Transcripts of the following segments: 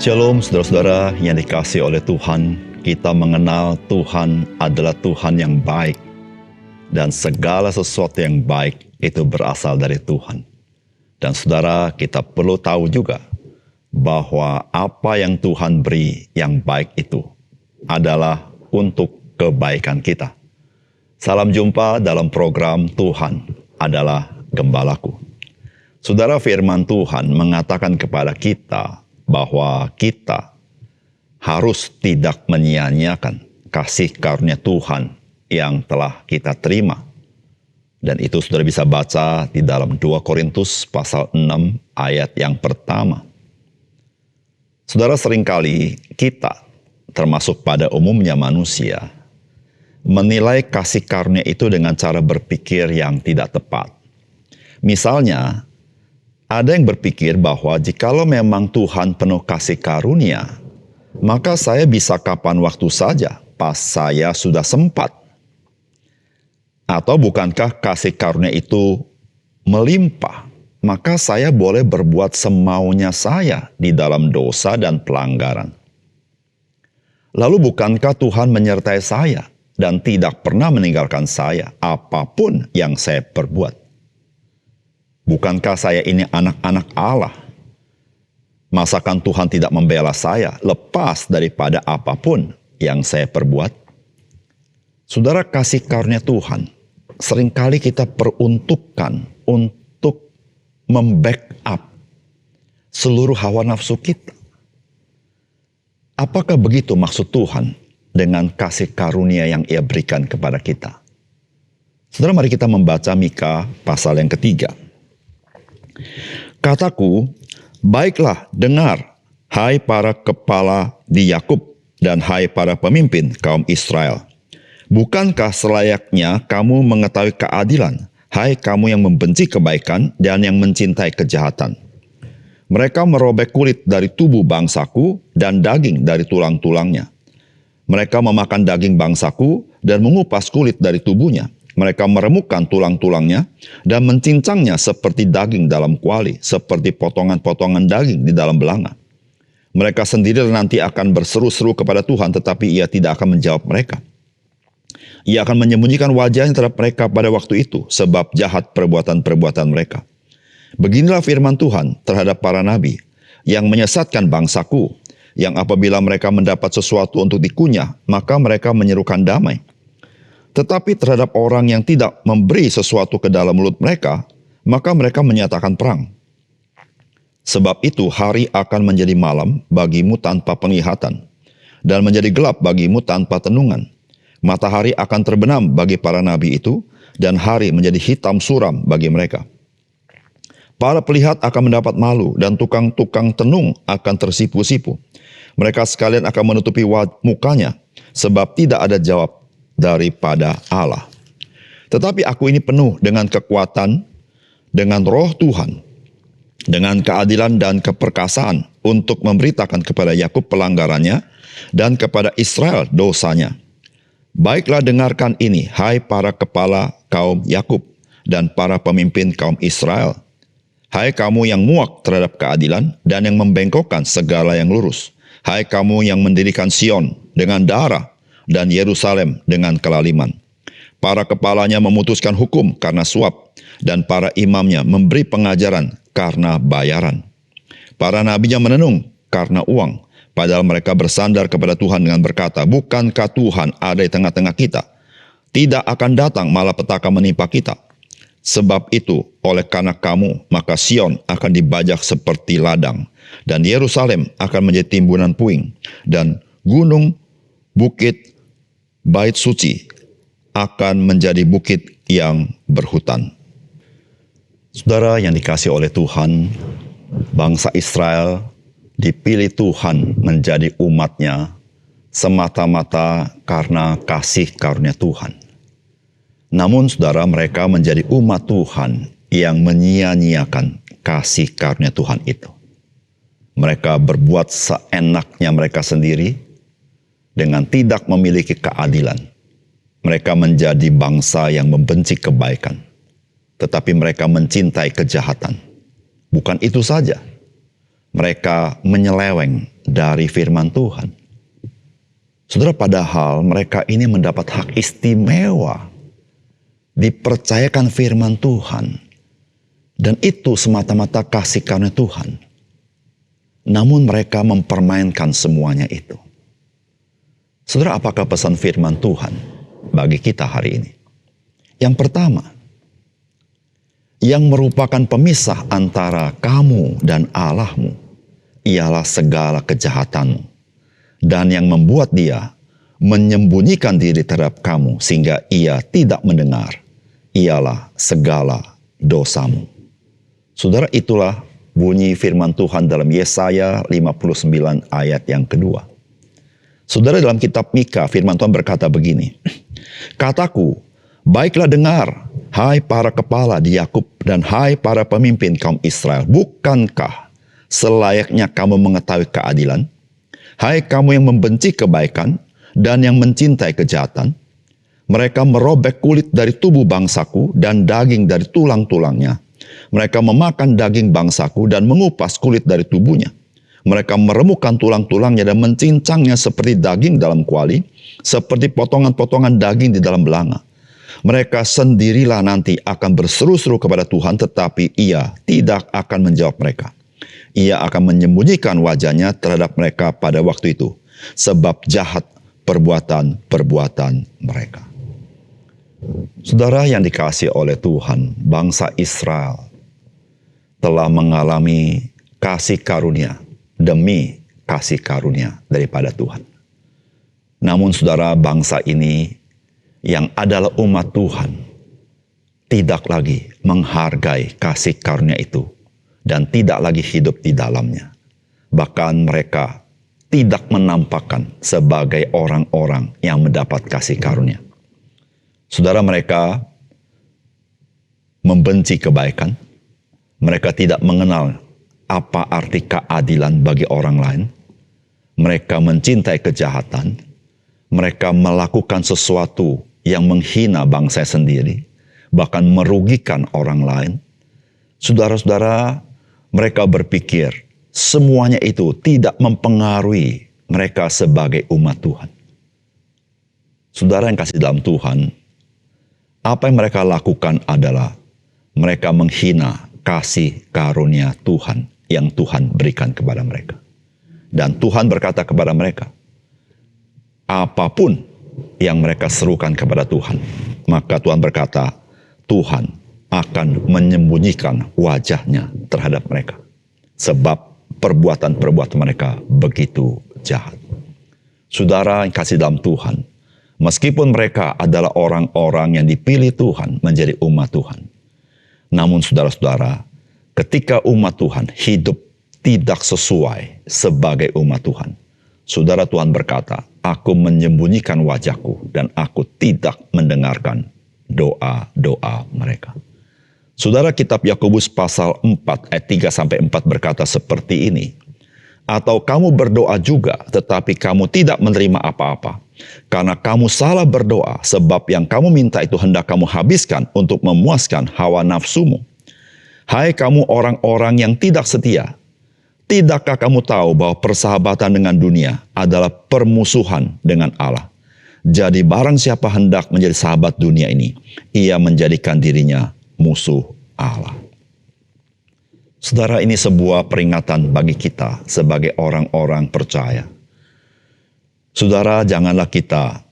Shalom saudara-saudara yang dikasihi oleh Tuhan. Kita mengenal Tuhan adalah Tuhan yang baik. Dan segala sesuatu yang baik itu berasal dari Tuhan. Dan saudara, kita perlu tahu juga bahwa apa yang Tuhan beri yang baik itu adalah untuk kebaikan kita. Salam jumpa dalam program Tuhan adalah Gembalaku. Saudara, firman Tuhan mengatakan kepada kita bahwa kita harus tidak menyia-nyiakan kasih karunia Tuhan yang telah kita terima. Dan itu saudara bisa baca di dalam 2 Korintus pasal 6 ayat yang pertama. Saudara, seringkali kita, termasuk pada umumnya manusia, menilai kasih karunia itu dengan cara berpikir yang tidak tepat. Misalnya, ada yang berpikir bahwa jikalau memang Tuhan penuh kasih karunia, maka saya bisa kapan waktu saja pas saya sudah sempat. Atau bukankah kasih karunia itu melimpah, maka saya boleh berbuat semaunya saya di dalam dosa dan pelanggaran. Lalu bukankah Tuhan menyertai saya dan tidak pernah meninggalkan saya apapun yang saya perbuat? Bukankah saya ini anak-anak Allah? Masakan Tuhan tidak membela saya lepas daripada apapun yang saya perbuat? Saudara, kasih karunia Tuhan seringkali kita peruntukkan untuk membackup seluruh hawa nafsu kita. Apakah begitu maksud Tuhan dengan kasih karunia yang Ia berikan kepada kita? Saudara, mari kita membaca Mika pasal yang ketiga. Kataku, baiklah dengar, hai para kepala di Yakub dan hai para pemimpin kaum Israel. Bukankah selayaknya kamu mengetahui keadilan, hai kamu yang membenci kebaikan dan yang mencintai kejahatan? Mereka merobek kulit dari tubuh bangsaku dan daging dari tulang-tulangnya. Mereka memakan daging bangsaku dan mengupas kulit dari tubuhnya. Mereka meremukkan tulang-tulangnya dan mencincangnya seperti daging dalam kuali, seperti potongan-potongan daging di dalam belanga. Mereka sendiri nanti akan berseru-seru kepada Tuhan, tetapi Ia tidak akan menjawab mereka. Ia akan menyembunyikan wajahnya terhadap mereka pada waktu itu, sebab jahat perbuatan-perbuatan mereka. Beginilah firman Tuhan terhadap para nabi, yang menyesatkan bangsaku, yang apabila mereka mendapat sesuatu untuk dikunyah, maka mereka menyerukan damai. Tetapi terhadap orang yang tidak memberi sesuatu ke dalam mulut mereka, maka mereka menyatakan perang. Sebab itu hari akan menjadi malam bagimu tanpa penglihatan, dan menjadi gelap bagimu tanpa tenungan. Matahari akan terbenam bagi para nabi itu, dan hari menjadi hitam suram bagi mereka. Para pelihat akan mendapat malu, dan tukang-tukang tenung akan tersipu-sipu. Mereka sekalian akan menutupi mukanya, sebab tidak ada jawab daripada Allah. Tetapi aku ini penuh dengan kekuatan, dengan roh Tuhan, dengan keadilan dan keperkasaan untuk memberitakan kepada Yakub pelanggarannya dan kepada Israel dosanya. Baiklah dengarkan ini, hai para kepala kaum Yakub dan para pemimpin kaum Israel. Hai kamu yang muak terhadap keadilan dan yang membengkokkan segala yang lurus. Hai kamu yang mendirikan Sion dengan darah dan Yerusalem dengan kelaliman. Para kepalanya memutuskan hukum karena suap, dan para imamnya memberi pengajaran karena bayaran. Para nabinya menenung karena uang, padahal mereka bersandar kepada Tuhan dengan berkata, bukankah Tuhan ada di tengah-tengah kita? Tidak akan datang malapetaka menimpa kita. Sebab itu, oleh karena kamu, maka Sion akan dibajak seperti ladang, dan Yerusalem akan menjadi timbunan puing, dan gunung, bukit, Bait suci akan menjadi bukit yang berhutan. Saudara yang dikasihi oleh Tuhan, bangsa Israel dipilih Tuhan menjadi umat-Nya semata-mata karena kasih karunia Tuhan. Namun saudara, mereka menjadi umat Tuhan yang menyia-nyiakan kasih karunia Tuhan itu. Mereka berbuat seenaknya mereka sendiri, dengan tidak memiliki keadilan. Mereka menjadi bangsa yang membenci kebaikan, tetapi mereka mencintai kejahatan. Bukan itu saja, mereka menyeleweng dari firman Tuhan. Saudara, padahal mereka ini mendapat hak istimewa, dipercayakan firman Tuhan, dan itu semata-mata kasih karunia Tuhan. Namun mereka mempermainkan semuanya itu. Saudara, apakah pesan firman Tuhan bagi kita hari ini? Yang pertama, yang merupakan pemisah antara kamu dan Allahmu ialah segala kejahatanmu, dan yang membuat dia menyembunyikan diri terhadap kamu sehingga ia tidak mendengar ialah segala dosamu. Saudara, itulah bunyi firman Tuhan dalam Yesaya 59 ayat yang kedua. Saudara, dalam kitab Mika firman Tuhan berkata begini, "Kataku, baiklah dengar, hai para kepala di Yakub dan hai para pemimpin kaum Israel, bukankah selayaknya kamu mengetahui keadilan? Hai kamu yang membenci kebaikan dan yang mencintai kejahatan, mereka merobek kulit dari tubuh bangsaku dan daging dari tulang-tulangnya. Mereka memakan daging bangsaku dan mengupas kulit dari tubuhnya. Mereka meremukkan tulang-tulangnya dan mencincangnya seperti daging dalam kuali, seperti potongan-potongan daging di dalam belanga. Mereka sendirilah nanti akan berseru-seru kepada Tuhan, tetapi Ia tidak akan menjawab mereka. Ia akan menyembunyikan wajahnya terhadap mereka pada waktu itu, sebab jahat perbuatan-perbuatan mereka." Saudara yang dikasihi oleh Tuhan, bangsa Israel telah mengalami kasih karunia demi kasih karunia daripada Tuhan. Namun saudara, bangsa ini yang adalah umat Tuhan tidak lagi menghargai kasih karunia itu dan tidak lagi hidup di dalamnya. Bahkan mereka tidak menampakkan sebagai orang-orang yang mendapat kasih karunia. Saudara, mereka membenci kebaikan. Mereka tidak mengenal apa arti keadilan bagi orang lain. Mereka mencintai kejahatan. Mereka melakukan sesuatu yang menghina bangsa sendiri, bahkan merugikan orang lain. Saudara-saudara, mereka berpikir semuanya itu tidak mempengaruhi mereka sebagai umat Tuhan. Saudara yang kasih dalam Tuhan, apa yang mereka lakukan adalah mereka menghina kasih karunia Tuhan yang Tuhan berikan kepada mereka. Dan Tuhan berkata kepada mereka, apapun yang mereka serukan kepada Tuhan, maka Tuhan berkata, Tuhan akan menyembunyikan wajahnya terhadap mereka. Sebab perbuatan-perbuatan mereka begitu jahat. Saudara yang kasih dalam Tuhan, meskipun mereka adalah orang-orang yang dipilih Tuhan menjadi umat Tuhan, namun saudara-saudara, ketika umat Tuhan hidup tidak sesuai sebagai umat Tuhan, saudara, Tuhan berkata, aku menyembunyikan wajahku dan aku tidak mendengarkan doa-doa mereka. Saudara, kitab Yakobus pasal 4 ayat 3-4 berkata seperti ini, atau kamu berdoa juga tetapi kamu tidak menerima apa-apa, karena kamu salah berdoa, sebab yang kamu minta itu hendak kamu habiskan untuk memuaskan hawa nafsumu. Hai kamu orang-orang yang tidak setia, tidakkah kamu tahu bahwa persahabatan dengan dunia adalah permusuhan dengan Allah? Jadi barang siapa hendak menjadi sahabat dunia ini, ia menjadikan dirinya musuh Allah. Saudara, ini sebuah peringatan bagi kita sebagai orang-orang percaya. Saudara, janganlah kita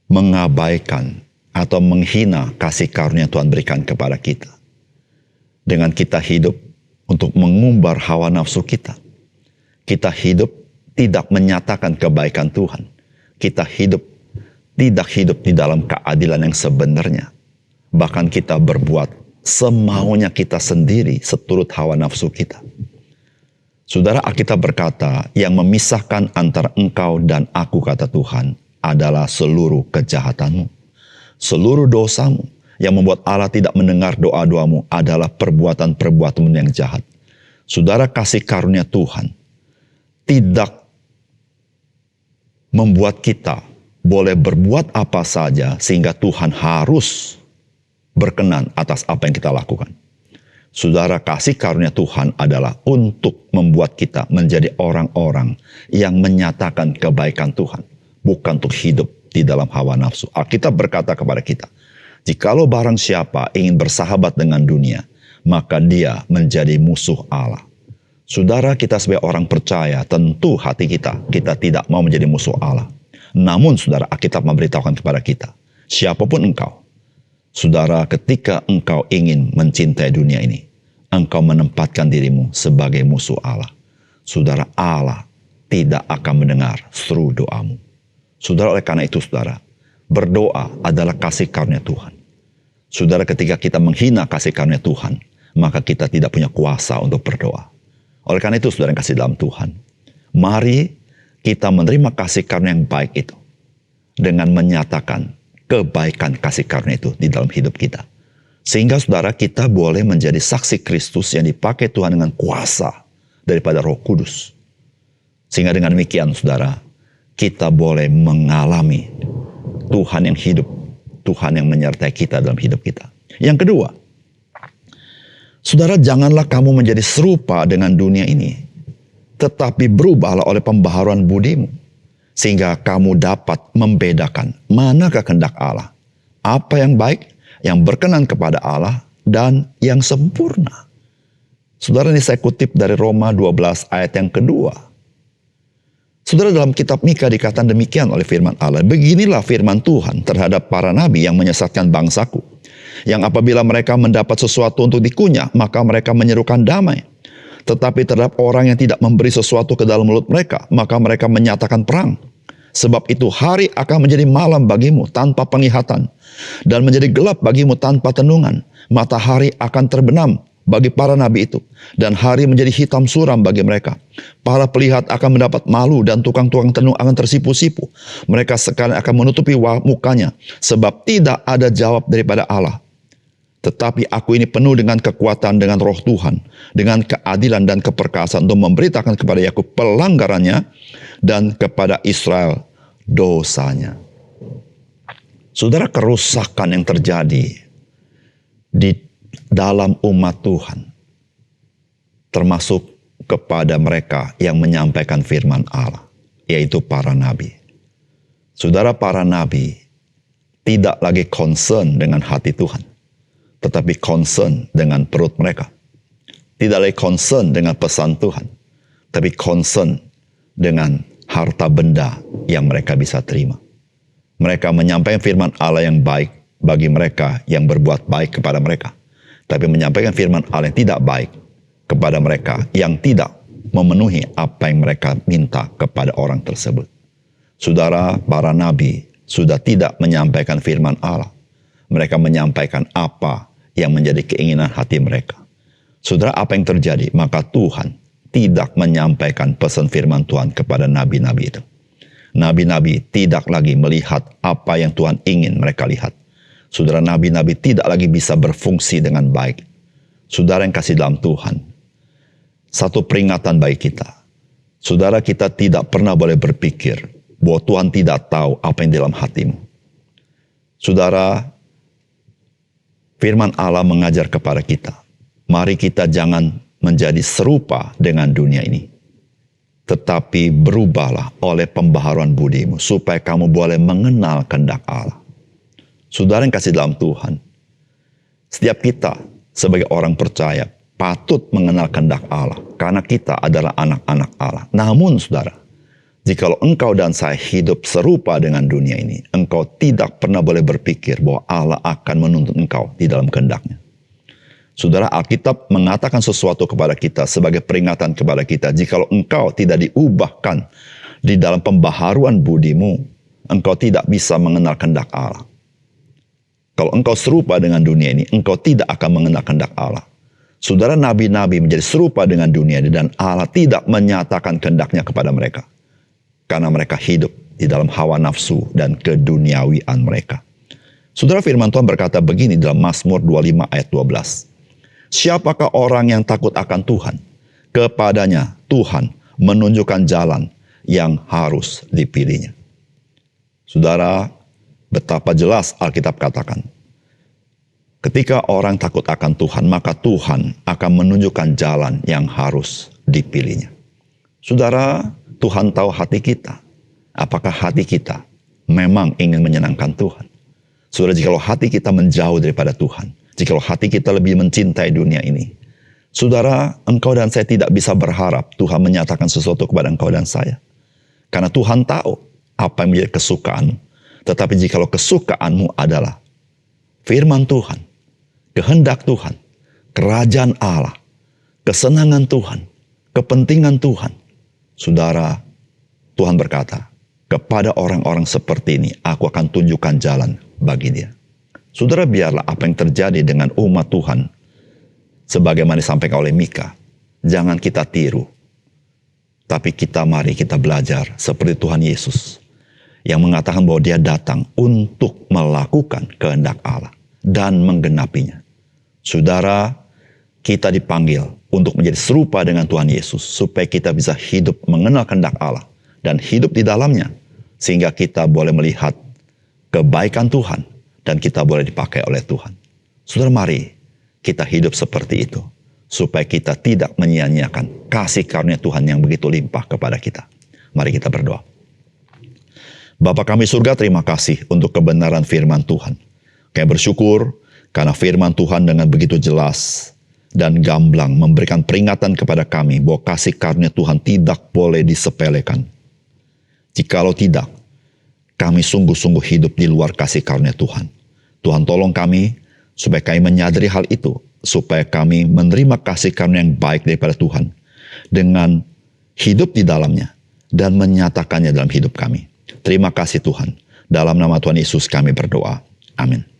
mengabaikan atau menghina kasih karunia Tuhan berikan kepada kita. Dengan kita hidup untuk mengumbar hawa nafsu kita. Kita hidup tidak menyatakan kebaikan Tuhan. Kita tidak hidup di dalam keadilan yang sebenarnya. Bahkan kita berbuat semaunya kita sendiri seturut hawa nafsu kita. Saudara, Alkitab berkata, yang memisahkan antara engkau dan aku, kata Tuhan, adalah seluruh kejahatanmu. Seluruh dosamu yang membuat Allah tidak mendengar doa-doamu adalah perbuatan-perbuatanmu yang jahat. Saudara, kasih karunia Tuhan tidak membuat kita boleh berbuat apa saja sehingga Tuhan harus berkenan atas apa yang kita lakukan. Saudara, kasih karunia Tuhan adalah untuk membuat kita menjadi orang-orang yang menyatakan kebaikan Tuhan, bukan untuk hidup di dalam hawa nafsu. Alkitab berkata kepada kita, jikalau barang siapa ingin bersahabat dengan dunia, maka dia menjadi musuh Allah. Saudara, kita sebagai orang percaya, tentu hati kita tidak mau menjadi musuh Allah. Namun saudara, Alkitab memberitahukan kepada kita, siapapun engkau, saudara, ketika engkau ingin mencintai dunia ini, engkau menempatkan dirimu sebagai musuh Allah. Saudara, Allah tidak akan mendengar seru doamu. Saudara, oleh karena itu saudara, berdoa adalah kasih karunia Tuhan. Saudara, ketika kita menghina kasih karunia Tuhan, maka kita tidak punya kuasa untuk berdoa. Oleh karena itu saudara yang kasih dalam Tuhan, mari kita menerima kasih karunia yang baik itu dengan menyatakan kebaikan kasih karunia itu di dalam hidup kita. Sehingga saudara, kita boleh menjadi saksi Kristus yang dipakai Tuhan dengan kuasa daripada Roh Kudus. Sehingga dengan demikian saudara, kita boleh mengalami Tuhan yang hidup, Tuhan yang menyertai kita dalam hidup kita. Yang kedua, saudara, janganlah kamu menjadi serupa dengan dunia ini, tetapi berubahlah oleh pembaharuan budimu, sehingga kamu dapat membedakan manakah kehendak Allah, apa yang baik, yang berkenan kepada Allah, dan yang sempurna. Saudara, ini saya kutip dari Roma 12 ayat yang kedua. Saudara, dalam kitab Mika dikatakan demikian oleh firman Allah, beginilah firman Tuhan terhadap para nabi yang menyesatkan bangsaku, yang apabila mereka mendapat sesuatu untuk dikunyah, maka mereka menyerukan damai. Tetapi terhadap orang yang tidak memberi sesuatu ke dalam mulut mereka, maka mereka menyatakan perang. Sebab itu hari akan menjadi malam bagimu tanpa penglihatan, dan menjadi gelap bagimu tanpa tenungan. Matahari akan terbenam bagi para nabi itu, dan hari menjadi hitam suram bagi mereka. Para pelihat akan mendapat malu, dan tukang-tukang tenung akan tersipu-sipu. Mereka sekalian akan menutupi mukanya, sebab tidak ada jawab daripada Allah. Tetapi aku ini penuh dengan kekuatan, dengan roh Tuhan, dengan keadilan dan keperkasaan untuk memberitakan kepada Yakub pelanggarannya dan kepada Israel dosanya. Saudara, kerusakan yang terjadi di dalam umat Tuhan, termasuk kepada mereka yang menyampaikan firman Allah, yaitu para nabi. Saudara, para nabi tidak lagi concern dengan hati Tuhan, tetapi concern dengan perut mereka. Tidak lagi concern dengan pesan Tuhan, tapi concern dengan harta benda yang mereka bisa terima. Mereka menyampaikan firman Allah yang baik bagi mereka yang berbuat baik kepada mereka, tapi menyampaikan firman Allah yang tidak baik kepada mereka yang tidak memenuhi apa yang mereka minta kepada orang tersebut. Saudara, para nabi sudah tidak menyampaikan firman Allah. Mereka menyampaikan apa yang menjadi keinginan hati mereka. Saudara, apa yang terjadi? Maka Tuhan tidak menyampaikan pesan firman Tuhan kepada nabi-nabi itu. Nabi-nabi tidak lagi melihat apa yang Tuhan ingin mereka lihat. Saudara, nabi-nabi tidak lagi bisa berfungsi dengan baik. Saudara yang kasih dalam Tuhan, satu peringatan bagi kita. Saudara, kita tidak pernah boleh berpikir bahwa Tuhan tidak tahu apa yang di dalam hatimu. Saudara, firman Allah mengajar kepada kita, mari kita jangan menjadi serupa dengan dunia ini, tetapi berubahlah oleh pembaharuan budimu, supaya kamu boleh mengenal kehendak Allah. Saudara yang kasih dalam Tuhan, setiap kita sebagai orang percaya patut mengenal kehendak Allah, karena kita adalah anak-anak Allah. Namun saudara, jikalau engkau dan saya hidup serupa dengan dunia ini, engkau tidak pernah boleh berpikir bahwa Allah akan menuntut engkau di dalam kehendak-Nya. Saudara, Alkitab mengatakan sesuatu kepada kita sebagai peringatan kepada kita. Jikalau engkau tidak diubahkan di dalam pembaharuan budimu, engkau tidak bisa mengenal kehendak Allah. Kalau engkau serupa dengan dunia ini, engkau tidak akan mengenal kehendak Allah. Saudara, nabi-nabi menjadi serupa dengan dunia ini, dan Allah tidak menyatakan kehendak-Nya kepada mereka, karena mereka hidup di dalam hawa nafsu dan keduniawian mereka. Saudara, firman Tuhan berkata begini dalam Mazmur 25 ayat 12. Siapakah orang yang takut akan Tuhan? Kepadanya Tuhan menunjukkan jalan yang harus dipilihnya. Saudara, betapa jelas Alkitab katakan, Ketika orang takut akan Tuhan, maka Tuhan akan menunjukkan jalan yang harus dipilihnya. Saudara, Tuhan tahu hati kita. Apakah hati kita memang ingin menyenangkan Tuhan? Saudara, jikalau hati kita menjauh daripada Tuhan, jikalau hati kita lebih mencintai dunia ini, saudara, engkau dan saya tidak bisa berharap Tuhan menyatakan sesuatu kepada engkau dan saya. Karena Tuhan tahu apa yang menjadi kesukaanmu. Tetapi jikalau kesukaanmu adalah firman Tuhan, kehendak Tuhan, kerajaan Allah, kesenangan Tuhan, kepentingan Tuhan, saudara, Tuhan berkata, kepada orang-orang seperti ini, aku akan tunjukkan jalan bagi dia. Saudara, biarlah apa yang terjadi dengan umat Tuhan, sebagaimana disampaikan oleh Mika, jangan kita tiru. Tapi mari kita belajar seperti Tuhan Yesus, yang mengatakan bahwa dia datang untuk melakukan kehendak Allah dan menggenapinya. Saudara, kita dipanggil untuk menjadi serupa dengan Tuhan Yesus, supaya kita bisa hidup mengenal kehendak Allah dan hidup di dalamnya, sehingga kita boleh melihat kebaikan Tuhan dan kita boleh dipakai oleh Tuhan. Saudara, mari kita hidup seperti itu, supaya kita tidak menyia-nyiakan kasih karunia Tuhan yang begitu limpah kepada kita. Mari kita berdoa. Bapa kami surga, terima kasih untuk kebenaran firman Tuhan. Kami bersyukur karena firman Tuhan dengan begitu jelas dan gamblang memberikan peringatan kepada kami bahwa kasih karunia Tuhan tidak boleh disepelekan. Jikalau tidak, kami sungguh-sungguh hidup di luar kasih karunia Tuhan. Tuhan tolong kami supaya kami menyadari hal itu, supaya kami menerima kasih karunia yang baik daripada Tuhan dengan hidup di dalamnya dan menyatakannya dalam hidup kami. Terima kasih Tuhan. Dalam nama Tuhan Yesus kami berdoa. Amin.